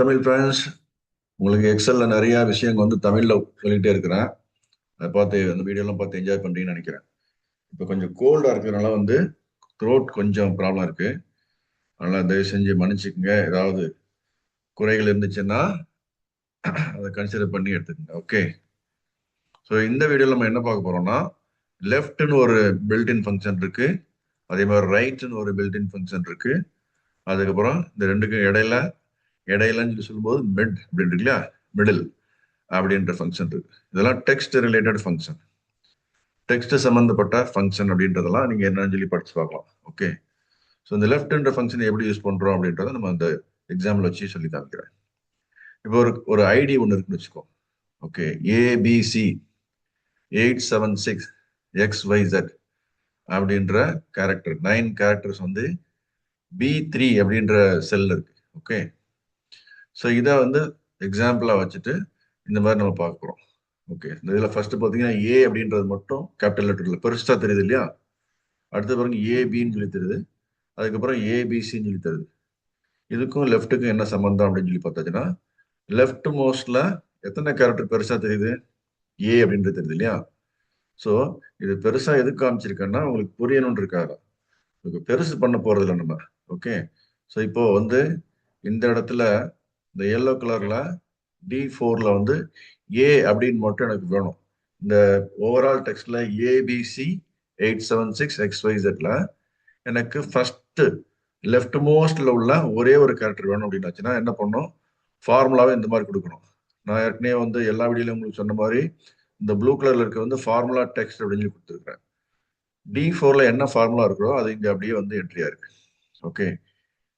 Tamil friends. உங்களுக்கு எக்ஸல்ல நிறைய விஷயங்கள் தமிழ்ல சொல்லிட்டே இருக்கிறேன். அதை பார்த்து அந்த வீடியோலாம் பார்த்து என்ஜாய் பண்றீங்கன்னு நினைக்கிறேன். இப்போ கொஞ்சம் கோல்டா இருக்கிறதுனால த்ரோட் கொஞ்சம் ப்ராப்ளம் இருக்கு. அதனால தயவு செஞ்சு மன்னிச்சுக்குங்க. ஏதாவது குறைகள் இருந்துச்சுன்னா அதை கன்சிடர் பண்ணி எடுத்துக்கோங்க. ஓகே. ஸோ இந்த வீடியோவில் நம்ம என்ன பார்க்க போறோம்னா, லெஃப்ட்னு ஒரு பில்ட்இன் ஃபங்க்ஷன் இருக்கு, அதே மாதிரி ரைட்னு ஒரு பில்ட்இன் ஃபங்க்ஷன் இருக்கு. அதுக்கப்புறம் இந்த ரெண்டுக்கும் இடையிலன்னு சொல்லி சொல்லும்போது மிட் அப்படின்னு இருக்கு இல்லையா, மிடில் அப்படின்ற ஃபங்க்ஷன் இருக்கு. இதெல்லாம் டெக்ஸ்ட் ரிலேட்டட் ஃபங்க்ஷன், டெக்ஸ்ட் சம்பந்தப்பட்ட ஃபங்க்ஷன் அப்படின்றதெல்லாம் நீங்க என்னன்னு சொல்லி படிச்சு பார்க்கலாம். ஓகே. ஸோ இந்த லெஃப்ட்ன்ற ஃபங்க்ஷன் எப்படி யூஸ் பண்றோம் அப்படின்றத நம்ம அந்த எக்ஸாம்பிள் வச்சு சொல்லி காமிக்கிறேன். இப்போ ஒரு ஐடி ஒன்று இருக்குன்னு வச்சுக்கோ. ஓகே, ஏபிசி 876XYZ அப்படின்ற கேரக்டர் 9 கேரக்டர்ஸ் B3 அப்படின்ற செல்ல இருக்கு. ஓகே. ஸோ இதை எக்ஸாம்பிளா வச்சுட்டு இந்த மாதிரி நம்ம பார்க்க போறோம். ஓகே. இந்த இதில் ஃபர்ஸ்ட் பார்த்தீங்கன்னா ஏ அப்படின்றது மட்டும் கேபிட்டல் லெட்டர்ல பெருசா தெரியுது இல்லையா. அடுத்து பாருங்க ஏபின்னு சொல்லி தெரியுது. அதுக்கப்புறம் ஏபிசின்னு சொல்லி தெரியுது. இதுக்கும் லெஃப்ட்டுக்கும் என்ன சம்பந்தம் அப்படின்னு சொல்லி பார்த்தாச்சுன்னா, லெஃப்ட் மோஸ்ட்ல எத்தனை கேரக்டர் பெருசா தெரியுது? ஏ அப்படின்றது தெரியுது இல்லையா. ஸோ இது பெருசா எதுக்கு காமிச்சிருக்கேன்னா உங்களுக்கு புரியணும்னு இருக்காது. பெருசு பண்ண போறது இல்லை நம்ம. ஓகே. ஸோ இப்போ இந்த இடத்துல இந்த எல்லோ கலர்ல D4ல ஏ அப்படின்னு மட்டும் எனக்கு வேணும். இந்த ஓவரால் டெக்ஸ்ட்ல ஏபிசி 876XYZல எனக்கு ஃபர்ஸ்ட் லெஃப்ட் மோஸ்ட்ல உள்ள ஒரே ஒரு கேரக்டர் வேணும் அப்படின்னாச்சுன்னா என்ன பண்ணும், ஃபார்முலாவே இந்த மாதிரி கொடுக்கணும். நான் ஏற்கனவே எல்லா வீடியோலையும் உங்களுக்கு சொன்ன மாதிரி இந்த ப்ளூ கலர்ல இருக்க ஃபார்முலா டெக்ஸ்ட் அப்படின்னு சொல்லி கொடுத்துருக்கேன். D4ல என்ன ஃபார்முலா இருக்கோ அது இங்க அப்படியே என்ட்ரியா இருக்கு. ஓகே.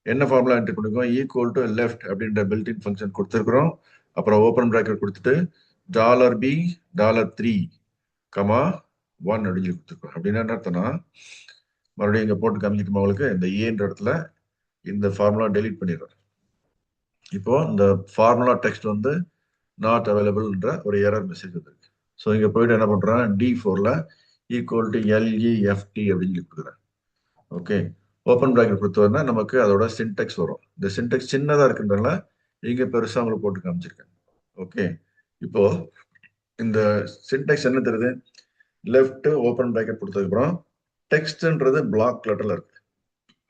என்ன ஃபார்முலா என்ட்ரி பண்ணிருக்கோம்? ஈக்குவல் டு லெஃப்ட் அப்படின்ற பில்ட்இன் ஃபங்க்ஷன் கொடுத்துருக்கிறோம். அப்புறம் ஓப்பன் பிராக்கெட் கொடுத்துட்டு $B $3, 1 அப்படின்னு சொல்லி கொடுத்துருக்கோம். அப்படின்னா என்ன அர்த்தம்னா, மறுபடியும் இங்க போட்டு காமிக்கிட்டு உங்களுக்கு இந்த ஏன்ற இடத்துல இந்த ஃபார்முலா டெலீட் பண்ணிடுறேன். இப்போ இந்த ஃபார்முலா டெக்ஸ்ட் நாட் அவைலபிள்ன்ற ஒரு எரர் மெசேஜ் வந்துருக்கு. ஸோ இங்க போயிட்டு என்ன பண்றேன், D4ல ஈக்குவல் டு LEFT அப்படின்னு சொல்லி கொடுக்குறேன். ஓகே. ஓப்பன் பிராக்கெட் கொடுத்தோம்னா நமக்கு அதோட சின்டெக்ஸ் வரும். இந்த சின்டெக்ஸ் சின்னதா இருக்குன்றதுனால இங்க பெருசா உங்களுக்கு போட்டு காமிச்சிருக்கேன். ஓகே. இப்போ இந்த சின்டெக்ஸ் என்ன தருது? லெஃப்ட் ஓப்பன் பிராக்கெட் கொடுத்ததுக்கு அப்புறம் டெக்ஸ்ட்ன்றது பிளாக் லெட்டர்ல இருக்கு.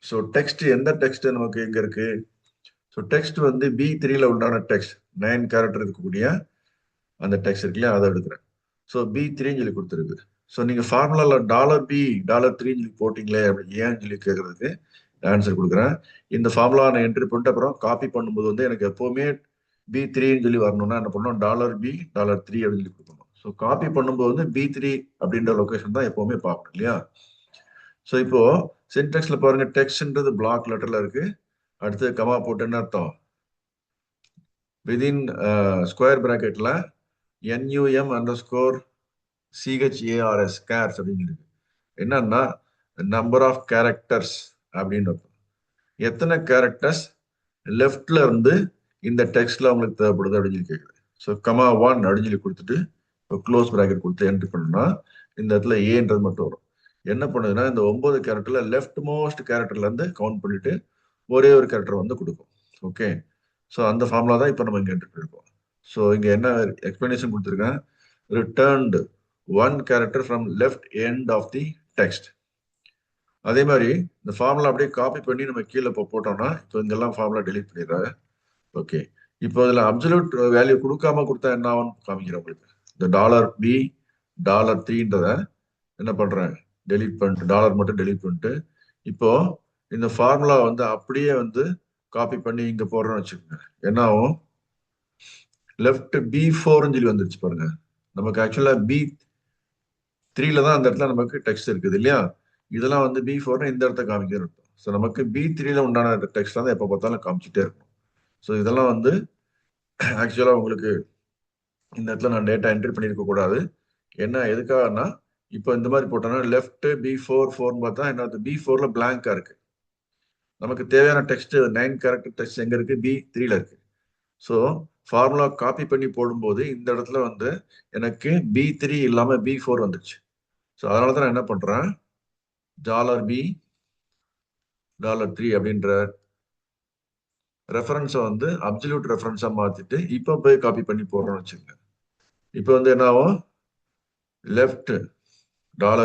ஸோ டெக்ஸ்ட் எந்த டெக்ஸ்ட் நமக்கு எங்க இருக்கு? ஸோ டெக்ஸ்ட் B3ல உண்டான டெக்ஸ்ட் 9 கேரக்டர் இருக்கக்கூடிய அந்த டெக்ஸ்ட் இருக்கு இல்லையா, அதை எடுக்கிறேன். ஸோ B3ன்னு சொல்லி கொடுத்துருக்கு. ஸோ நீங்க ஃபார்முலால $B $3 சொல்லி போட்டீங்களே அப்படி ஏன்னு சொல்லி கேட்கறதுக்கு ஆன்சர் கொடுக்குறேன். இந்த ஃபார்முலா நான் என்ட்ரி பண்ணிட்டு அப்புறம் காப்பி பண்ணும்போது எனக்கு எப்பவுமே B3ன்னு சொல்லி வரணும்னா என்ன பண்ணணும், $B $3 அப்படின்னு சொல்லி கொடுக்கணும். ஸோ காப்பி பண்ணும்போது B3 அப்படின்ற லொகேஷன் தான் எப்பவுமே பார்க்கணும் இல்லையா. ஸோ இப்போ சின்டெக்ஸ்ல பாருங்க, டெக்ஸ்ட்ன்றது பிளாக் லெட்டர்ல இருக்கு. அடுத்து கமா போட்டு என்ன அர்த்தம், விதின் ஸ்கொயர் பிராக்கெட்ல NUM_CHARS கேர்ஸ் அப்படின்னு இருக்கு. என்னன்னா நம்பர் ஆஃப் கேரக்டர்ஸ் அப்படின்னு அர்த்தம். எத்தனை கேரக்டர்ஸ் லெஃப்ட்ல இருந்து இந்த டெக்ஸ்ட்ல உங்களுக்கு தேவைப்படுது அப்படின்னு சொல்லி கேட்குது. ஸோ $1 அப்படின்னு சொல்லி கொடுத்துட்டு இப்போ க்ளோஸ் பிராக்கெட் கொடுத்து என்ட்ரி பண்ணோம்னா இந்த இடத்துல ஏன்றது மட்டும் வரும். என்ன பண்ணுதுன்னா இந்த 9 கேரக்டர்ல லெஃப்ட் மோஸ்ட் கேரக்டர்ல இருந்து கவுண்ட் பண்ணிட்டு ஒரே ஒரு கேரக்டர் கொடுக்கும். ஓகே. ஸோ அந்த ஃபார்முலா தான் இப்போ நம்ம இங்க என்ட்ரி பண்ணிருக்கோம். ஸோ இங்க என்ன எக்ஸ்பிளனேஷன் கொடுத்துருக்கேன், returned 1 character from left end of the text. அதே மாதிரி இந்த ஃபார்முலா அப்படியே காப்பி பண்ணி நம்ம கீழே போட்டோம்னா இப்போ இங்கெல்லாம் ஃபார்முலா டெலீட் பண்ணிடுறாரு. ஓகே. இப்போ இதுல அப்சல்யூட் வேல்யூ கொடுக்காம கொடுத்தா என்ன ஆகும் காமிக்கிறேன் உங்களுக்கு. இந்த $B $3ன்றத என்ன பண்றேன், டெலீட் பண்ணிட்டு டாலர் மட்டும் டெலீட் பண்ணிட்டு இப்போ இந்த ஃபார்முலா அப்படியே காப்பி பண்ணி இங்க போடுறோம்னு வச்சுக்கோங்க. என்ன ஆகும், லெஃப்ட் B4ன்னு சொல்லி வந்துருச்சு பாருங்க. நமக்கு ஆக்சுவலா B3ல தான் அந்த இடத்துல நமக்கு டெக்ஸ்ட் இருக்குது இல்லையா. இதெல்லாம் B4 இந்த இடத்த காமிக்கிறது. ஸோ நமக்கு B3ல உண்டான டெக்ஸ்ட் தான் எப்போ பார்த்தாலும் காமிச்சிட்டே இருக்கும். ஸோ இதெல்லாம் ஆக்சுவலா உங்களுக்கு இந்த இடத்துல நான் டேட்டா என்ட்ரி பண்ணியிருக்க கூடாது. என்ன எதுக்காகனா இப்போ இந்த மாதிரி போட்டோம்னா லெஃப்ட் B4 பார்த்தா என்ன, B4ல பிளாங்கா இருக்கு. நமக்கு தேவையான டெக்ஸ்ட் 9 கேரக்டர் டெக்ஸ்ட் எங்க இருக்கு, B3ல இருக்கு. ஸோ ஃபார்முலா காப்பி பண்ணி போடும்போது இந்த இடத்துல எனக்கு B3 இல்லாம B4 வந்துச்சு. ஸோ அதனால தான் நான் என்ன பண்றேன், $B $3 அப்படின்ற ரெஃபரன்ஸை வந்து அப்சல்யூட் ரெஃபரன்ஸா மாத்திட்டு இப்போ போய் காப்பி பண்ணி போடுறோம்னு வச்சுக்கோங்க. இப்போ வந்து என்ன ஆகும், லெஃப்ட்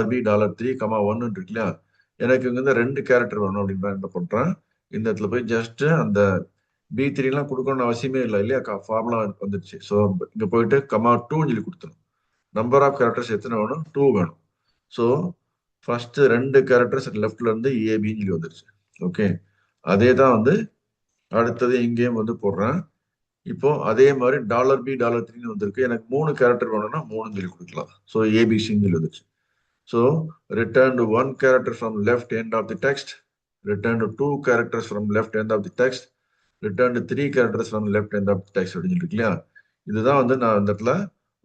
$B$3, 1 இருக்கு இல்லையா, எனக்கு இங்க இருந்து 2 கேரக்டர் வேணும் அப்படின்னு என்ன பண்றேன், இந்த இடத்துல போய் ஜஸ்ட் அந்த B3 எல்லாம் கொடுக்கணும்னு அவசியமே இல்லை இல்லையா, ஃபார்முலா வந்துருச்சு. ஸோ இங்க போயிட்டு $2 சொல்லி கொடுத்துரும். நம்பர் ஆஃப் கேரக்டர்ஸ் எத்தனை வேணும், 2 வேணும். ஸோ ஃபர்ஸ்ட் 2 கேரக்டர்ஸ் லெஃப்ட்ல இருந்து ஏபின்னு சொல்லி வந்துருச்சு. ஓகே, அதே தான் வந்து அடுத்தது இங்கேயும் வந்து போடுறேன். இப்போ அதே மாதிரி $B$3 வந்திருக்கு. எனக்கு 3 கேரக்டர் வேணும்னா 3 சொல்லி கொடுக்கலாம். ஸோ ஏபிசின்னு சொல்லி வந்துருச்சு. So return to 1 character from left end of the text, return to 2 characters from left end of the text, return to 3 characters from left end of the text அப்படின்னு இருக்கு இல்லையா. இதுதான் வந்து நான் இந்த இடத்துல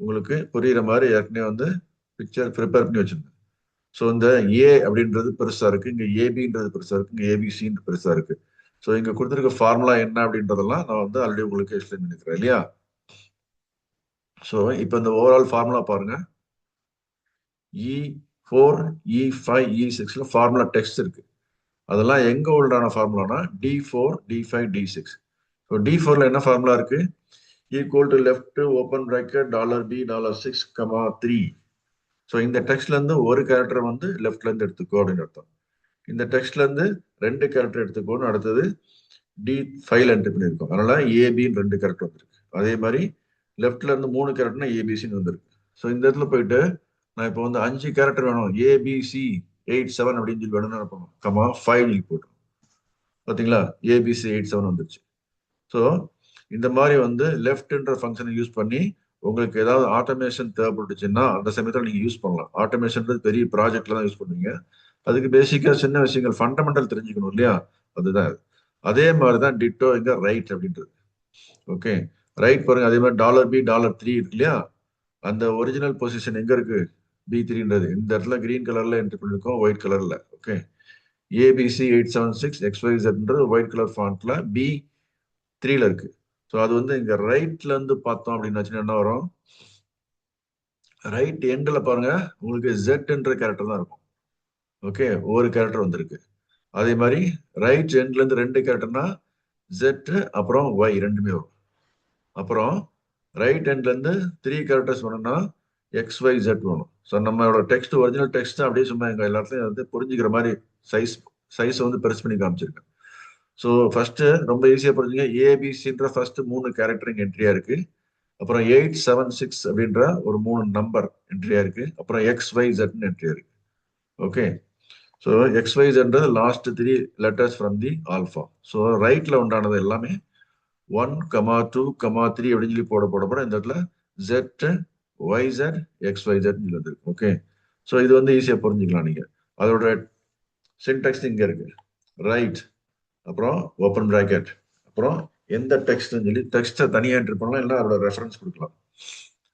உங்களுக்கு புரியுற மாதிரி ஏற்கனவே வந்து பிக்சர் ப்ரிப்பேர் பண்ணி வச்சிருந்தேன். ஸோ இந்த ஏ அப்படின்றது பெருசா இருக்கு, இங்க ஏபின்றது பெருசா இருக்கு, இங்க ஏபிசின்னு பெருசா இருக்கு. ஸோ இங்க கொடுத்துருக்க ஃபார்முலா என்ன அப்படின்றதெல்லாம் நான் வந்து ஆல்ரெடி உங்களுக்கு எக்ஸ்பிளைன் பண்ணிக்கிறேன் இல்லையா. ஸோ இப்போ இந்த ஓவரால் ஃபார்முலா பாருங்க. E4, E5, E6ல ஃபார்முலா டெக்ஸ்ட் இருக்கு. அதெல்லாம் எங்க உள்ளான ஃபார்முலானா D4, D5, D6. ஸோ D4ல என்ன ஃபார்முலா இருக்கு, equal to left open bracket $B$6, 3. So இந்த டெக்ஸ்ட்ல இருந்து ஒரு கேரக்டர் வந்து லெஃப்ட்ல இருந்து எடுத்துக்கோ அப்படின்னு அர்த்தம். இந்த டெக்ஸ்ட்ல இருந்து 2 கேரக்டர் எடுத்துக்கோன்னு அடுத்தது D5ல என்ட்ரி பண்ணியிருக்கோம். அதனால ஏபின்னு 2 கேரக்டர் வந்திருக்கு. அதே மாதிரி லெஃப்ட்ல இருந்து 3 கேரக்டர்னா ஏபிசின்னு வந்திருக்கு. ஸோ இந்த இடத்துல போயிட்டு நான் இப்போ வந்து 5 கேரக்டர் வேணும், ஏபிசி 87 அப்படின்னு சொல்லி வேணும்னு நினைப்போம், 5 சொல்லி போட்டோம். பார்த்தீங்களா, ஏபிசி 87 வந்துருச்சு. ஸோ இந்த மாதிரி வந்து லெஃப்ட்ன்ற ஃபங்க்ஷனை யூஸ் பண்ணி உங்களுக்கு ஏதாவது ஆட்டோமேஷன் தேவைப்பட்டுச்சுன்னா அந்த சமயத்தில் நீங்க யூஸ் பண்ணலாம். ஆட்டோமேஷன்றது பெரிய ப்ராஜெக்ட்ல தான் யூஸ் பண்ணுவீங்க. அதுக்கு பேசிக்கா சின்ன விஷயங்கள் ஃபண்டமெண்டல் தெரிஞ்சுக்கணும் இல்லையா, அதுதான். அதே மாதிரி தான் டிட்டோ இங்க ரைட் அப்படின்றது. ஓகே, ரைட் பாருங்க. அதே மாதிரி $B$3 இருக்கு இல்லையா, அந்த ஒரிஜினல் பொசிஷன் எங்க இருக்கு, B3ன்றது இந்த இடத்துல கிரீன் கலர்ல என்ட்ரி பண்ணிருக்கோம், ஒயிட் கலர்ல. ஓகே, ஏபிசி 876 XYZன்றது ஒயிட் கலர் ஃபாண்ட்ல B3ல இருக்கு. ஸோ அது வந்து இங்க ரைட்ல இருந்து பார்த்தோம் அப்படின்னு என்ன வரும், ரைட் எண்ட்ல பாருங்க உங்களுக்கு Z கேரக்டர் தான் இருக்கும். ஓகே, ஒரு கேரக்டர் வந்திருக்கு. அதே மாதிரி ரைட் எண்ட்ல இருந்து 2 கேரக்டர்னா Z அப்புறம் Y ரெண்டுமே வரும். அப்புறம் ரைட் ஹேண்ட்ல இருந்து 3 கேரக்டர்ஸ் வேணும்னா XYZ வேணும். ஸோ நம்மளோட டெக்ஸ்ட் ஒரிஜினல் டெக்ஸ்ட் அப்படியே சும்மா எங்க எல்லாத்தையும் வந்து புரிஞ்சுக்கிற மாதிரி சைஸ் வந்து பெருசு பண்ணி காமிச்சிருக்கேன். ஸோ ஃபர்ஸ்ட் ரொம்ப ஈஸியா புரிஞ்சுங்க, ஏபிசின்ற ஃபர்ஸ்ட் 3 கேரக்டர் இங்க என்ட்ரியா இருக்கு. அப்புறம் 876 அப்படின்ற ஒரு 3 நம்பர் என்ட்ரியா இருக்கு. அப்புறம் XYZ என்ட்ரியா இருக்கு. ஓகே, ஸோ XYZன்றது last 3 letters from the alpha. So ரைட்ல உண்டானது எல்லாமே 1, 2, 3 அப்படின்னு சொல்லி போட இந்த இடத்துல Z, YZ, XYZ இருக்கு. ஓகே, ஸோ இது வந்து ஈஸியா புரிஞ்சுக்கலாம் நீங்க. அதோட சின்டெக்ஸ் இங்க இருக்கு, ரைட் அப்புறம் ஓப்பன் பிராக்கெட் அப்புறம் எந்த டெக்ஸ்ட் சொல்லி டெக்ஸ்ட்டை தனியாக என்ட்ரி பண்ணலாம், இல்லை அதோட ரெஃபரன்ஸ் கொடுக்கலாம்.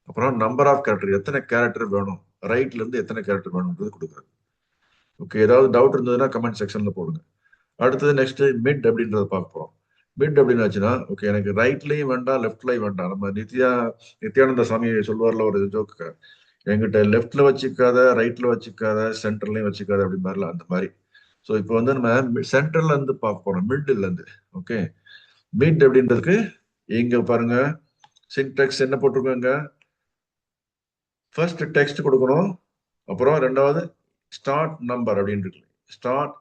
அப்புறம் நம்பர் ஆஃப் கேரக்டர், எத்தனை கேரக்டர் வேணும், ரைட்ல இருந்து எத்தனை கேரக்டர் வேணும்ன்றது கொடுக்குறது. ஓகே, ஏதாவது டவுட் இருந்ததுன்னா கமெண்ட் செக்ஷன்ல போடுங்க. அடுத்தது நெக்ஸ்ட் மிட் அப்படின்றத பார்க்க போறோம். மிட் அப்படின்னு ஆச்சுன்னா, ஓகே எனக்கு ரைட்லயும் வேண்டாம் லெஃப்ட்லயும் வேண்டாம். நம்ம நித்யானந்த சாமி சொல்லுவார்ல ஒரு ஜோக்கு, என்கிட்ட லெஃப்ட்ல வச்சுக்காத, ரைட்ல வச்சுக்காத, சென்டர்லயும் வச்சுக்காத அப்படி மாதிரிலாம் அந்த மாதிரி. ஸோ இப்போ வந்து நம்ம சென்டர்ல இருந்து பார்க்க போறோம், மிட்ல இருந்து. ஓகே, மிட் அப்படின்றதுக்கு இங்க பாருங்க சின்டெக்ஸ் என்ன போட்டிருக்கோங்க, ஃபர்ஸ்ட் டெக்ஸ்ட் கொடுக்கணும், அப்புறம் ரெண்டாவது ஸ்டார்ட் நம்பர் அப்படின்னு இருக்கு, ஸ்டார்ட்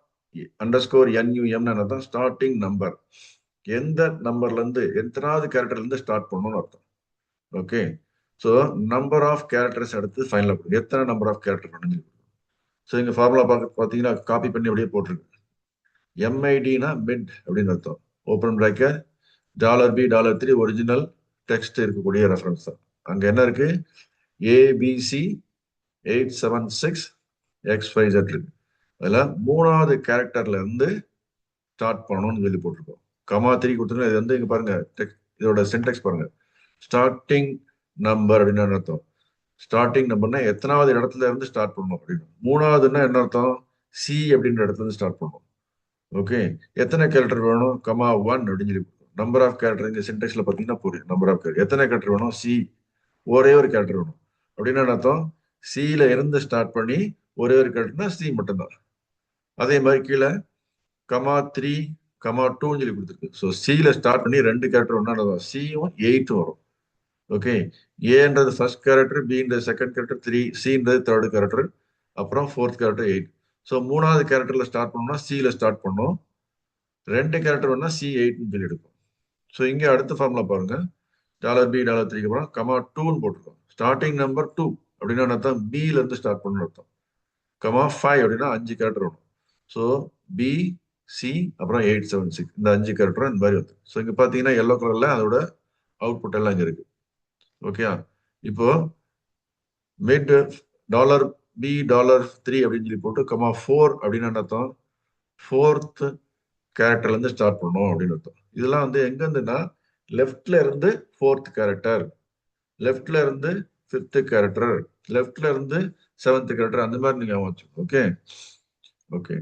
_NUM அர்த்தம், ஸ்டார்டிங் நம்பர். எந்த நம்பர்ல இருந்து எத்தனாவது கேரக்டர்ல இருந்து ஸ்டார்ட் பண்ணணும்னு அர்த்தம். Okay, so number of characters எடுத்து ஃபைனலா கொடுக்கும், எத்தனை நம்பர் ஆஃப் கேரக்டர் பண்ணி. ஸோ இங்க ஃபார்முலா பார்த்தீங்கன்னா காப்பி பண்ணி அப்படியே போட்டிருக்கு. MIDனா மிட் அப்படின்னு அர்த்தம். Open bracket $B$3 original text இருக்கக்கூடிய ரெஃபரன்ஸ் தான். அங்க என்ன இருக்கு, ஏபிசி 876 XYZ இருக்கு. அதுல 3வது கேரக்டர்ல இருந்து ஸ்டார்ட் பண்ணணும்னு சொல்லி போட்டிருக்கோம். 3 கொடுத்துருக்கோம். இது வந்து இங்க பாருங்க, இதோட சின்டெக்ஸ் பாருங்க, ஸ்டார்டிங் நம்பர் அப்படின்னு அர்த்தம். ஸ்டார்டிங் நம்பர்னா எத்தனாவது இடத்துல இருந்து ஸ்டார்ட் பண்ணணும் அப்படின்னு. 3வதுன்னா என்ன அர்த்தம், சி அப்படின்ற இடத்துல இருந்து ஸ்டார்ட் பண்ணணும். ஓகே, எத்தனை கேரக்டர் வேணும், 1 அப்படின்னு சொல்லி நம்பர் ஆஃப் கேரக்டர் இங்க சின்டெக்ஸ்ல பாத்தீங்கன்னா புரியும். நம்பர் ஆஃப் கேரக்டர் எத்தனை கேரக்டர் வேணும், சி ஒரே ஒரு கேரக்டர் வேணும் அப்படின்னு அர்த்தம். சில இருந்து ஸ்டார்ட் பண்ணி ஒரே ஒரு கேரக்டர்னா சி மட்டும்தான். அதே மாதிரி கீழே 3 கமா 2 சொல்லி கொடுத்துருக்கு. ஸோ சியில் ஸ்டார்ட் பண்ணி 2 கேரக்டர் ஒன்றா சியும் 8 வரும். ஓகே, ஏன்றது ஃபர்ஸ்ட் கேரக்டர், பின்றது செகண்ட் கேரக்டர், 3 சின்றது தேர்ட் கேரக்டர், அப்புறம் ஃபோர்த் கேரக்டர் 8. ஸோ 3வது கேரக்டர்ல ஸ்டார்ட் பண்ணோம்னா சியில் ஸ்டார்ட் பண்ணோம். 2 கேரக்டர் வேணா C8ன்னு சொல்லி எடுக்கும். ஸோ இங்கே அடுத்த ஃபார்முலா பாருங்க, $B $3க்கு அப்புறம் கமா 2ன்னு போட்டிருக்கோம். ஸ்டார்டிங் நம்பர் 2 அப்படின்னா அர்த்தம் பில இருந்து ஸ்டார்ட் பண்ணணும் அர்த்தம். கமா 5 அப்படின்னா 5 கேரக்டர் வரும். ஸோ பி சி அப்புறம் 876 இந்த 5 கேரக்டரும் இந்த மாதிரி வந்து. ஸோ இங்க பாத்தீங்கன்னா எல்லோ கலர்ல அதோட அவுட்புட் எல்லாம் இங்க இருக்கு. ஓகே, இப்போ மிட் $B $3 அப்படின்னு சொல்லி போட்டு கமா 4 அப்படின்னு அர்த்தம் ஃபோர்த் கேரக்டர்ல இருந்து ஸ்டார்ட் பண்ணணும் அப்படின்னு அர்த்தம். இதெல்லாம் வந்து எங்க இருந்துன்னா லெஃப்ட்ல இருந்து ஃபோர்த் கேரக்டர், லெஃப்ட்ல இருந்து ஃபிஃப்த் கேரக்டர், லெஃப்ட்ல இருந்து செவன்த் கேரக்டர், அந்த மாதிரி நீங்க வச்சு. ஓகே ஓகே,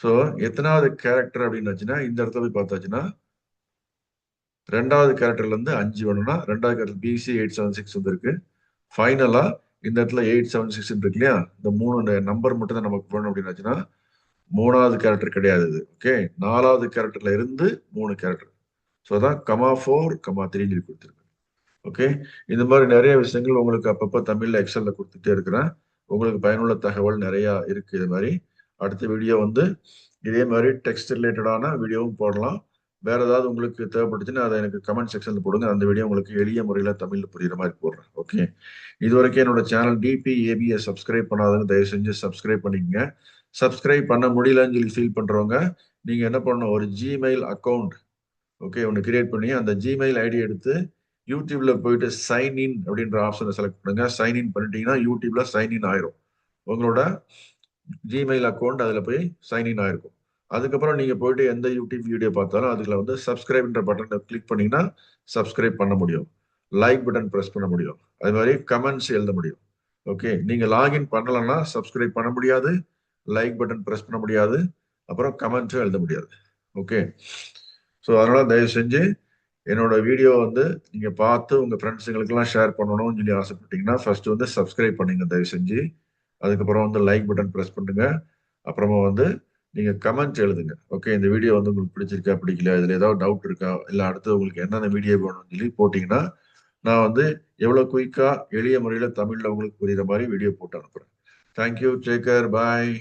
ஸோ எத்தனாவது கேரக்டர் அப்படின்னு வச்சுன்னா இந்த இடத்துல போய் பார்த்தாச்சுன்னா 2வது கேரக்டர்ல இருந்து 5 வேணும்னா 2வது கேரக்டர் BC 876 வந்துருக்கு. ஃபைனலா இந்த இடத்துல 876 இருக்கு இல்லையா, இந்த 3 நம்பர் மட்டும் தான் நமக்கு வேணும் அப்படின்னு வச்சுன்னா 3வது கேரக்டர் கிடையாது இது. ஓகே, 4வது கேரக்டர்ல இருந்து 3 கேரக்டர். ஸோ அதான் கமா 4 கமா 3 சொல்லி கொடுத்துருக்கு. ஓகே, இந்த மாதிரி நிறைய விஷயங்கள் உங்களுக்கு அப்பப்போ தமிழ்ல எக்ஸல்ல கொடுத்துட்டே இருக்கிறேன். உங்களுக்கு பயனுள்ள தகவல் நிறைய இருக்கு. இது மாதிரி அடுத்த வீடியோ வந்து இதே மாதிரி டெக்ஸ்ட் ரிலேட்டடான வீடியோவும் போடலாம். வேற ஏதாவது உங்களுக்கு தேவைப்பட்டுச்சுன்னா அதை எனக்கு கமெண்ட் செக்ஷன்ல போடுங்க. அந்த வீடியோ உங்களுக்கு எளிய முறையில தமிழ்ல புரியுற மாதிரி போடுறேன். ஓகே, இது வரைக்கும் என்னோட சேனல் DPABயை சப்ஸ்கிரைப் பண்ணாதவங்க தயவு செஞ்சு சப்ஸ்கிரைப் பண்ணிக்கங்க. சப்ஸ்கிரைப் பண்ண முடியலன்னு சொல்லி ஃபீல் பண்றவங்க நீங்க என்ன பண்ணணும், ஒரு ஜிமெயில் அக்கௌண்ட் ஒன்று கிரியேட் பண்ணி அந்த ஜிமெயில் ஐடி எடுத்து யூடியூப்ல போயிட்டு சைன் இன் அப்படின்ற ஆப்ஷனை செலக்ட் பண்ணுங்க. சைன் இன் பண்ணிட்டீங்கன்னா யூடியூப்ல சைன் இன் ஆயிரும். உங்களோட ஜிமெயில் அக்கௌண்ட் அதுல போய் சைன் இன் ஆயிருக்கும். அதுக்கப்புறம் நீங்க போயிட்டு எந்த யூடியூப் வீடியோ பார்த்தாலும் அதுல வந்து சப்ஸ்கிரைப்ன்ற பட்டனை கிளிக் பண்ணீங்கன்னா சப்ஸ்கிரைப் பண்ண முடியும், லைக் பட்டன் பிரஸ் பண்ண முடியும், அது மாதிரி கமெண்ட்ஸ் எழுத முடியும். ஓகே, நீங்க லாகின் பண்ணலன்னா சப்ஸ்கிரைப் பண்ண முடியாது, லைக் பட்டன் பிரஸ் பண்ண முடியாது, அப்புறம் கமெண்ட்ஸும் எழுத முடியாது. ஓகே, ஸோ அதனால தயவு செஞ்சு என்னோட வீடியோ வந்து நீங்க பார்த்து உங்க ஃப்ரெண்ட்ஸுங்களுக்கெல்லாம் ஷேர் பண்ணணும்னு சொல்லி ஆசைப்பட்டீங்கன்னா ஃபர்ஸ்ட் வந்து சப்ஸ்கிரைப் பண்ணுங்க தயவு செஞ்சு. அதுக்கப்புறம் வந்து லைக் பட்டன் ப்ரெஸ் பண்ணுங்க. அப்புறமா வந்து நீங்க கமெண்ட் எழுதுங்க. ஓகே, இந்த வீடியோ வந்து உங்களுக்கு பிடிச்சிருக்கா பிடிக்கல, இதுல ஏதாவது டவுட் இருக்கா, இல்லை அடுத்து உங்களுக்கு என்னென்ன வீடியோ வேணும்னு சொல்லி போட்டீங்கன்னா நான் வந்து எவ்வளவு குயிக்கா எளிய முறையில தமிழ்ல உங்களுக்கு புரியுற மாதிரி வீடியோ போட்டு அனுப்புறேன். தேங்க்யூ, டேக் கேர், பாய்.